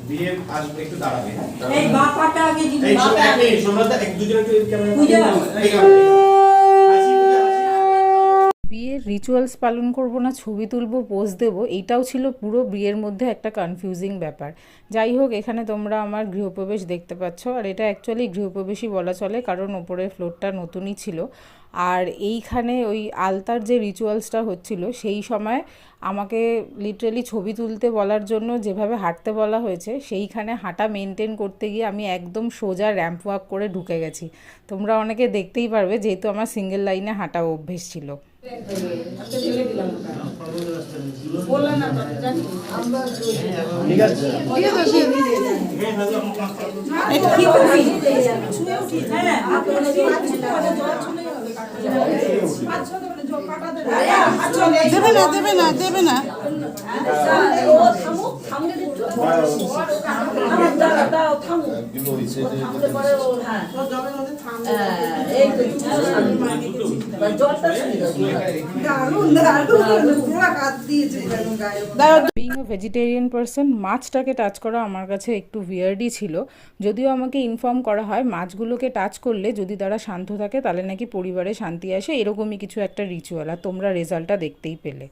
বিয়ে আসবে একটু দাঁড়াবে। এই বাপাটা আগে দিবি। এই বাপা এই সোমনাথ এক দুজন একটু ক্যামেরা পূজা। এই ক্যামেরা বিয়ের রিচুয়ালস পালন করব না ছবি তুলব পোজ দেব, এইটাও ছিল পুরো বিয়ের মধ্যে একটা কনফিউজিং ব্যাপার। যাই হোক, এখানে তোমরা আমার গৃহপ্রবেশ দেখতে পাচ্ছ, আর এটা অ্যাকচুয়ালি গৃহপ্রবেশই বলা চলে, কারণ ওপরের ফ্লোরটা নতুনই ছিল। আর এইখানে ওই আলতার যে রিচুয়ালসটা হচ্ছিল সেই সময় আমাকে লিটারেলি ছবি তুলতে বলার জন্য যেভাবে হাঁটতে বলা হয়েছে, সেইখানে হাঁটা মেনটেন করতে গিয়ে আমি একদম সোজা র্যাম্প ওয়াক করে ঢুকে গেছি। তোমরা অনেকে দেখতেই পারবে, যেহেতু আমার সিঙ্গেল লাইনে হাঁটা অভ্যেস ছিল। দেবে না বিইং আ ভেজিটেরিয়ান পারসন, মাছটাকে টাচ করা আমার কাছে একটু উইয়ার্ডই ছিল। যদিও আমাকে ইনফর্ম করা হয় মাছগুলোকে টাচ করলে যদি তারা শান্ত থাকে তাহলে নাকি পরিবারে শান্তি আসে, এরকমই কিছু একটা রিচুয়াল, আর তোমরা রেজাল্টটা দেখতেই পেলে।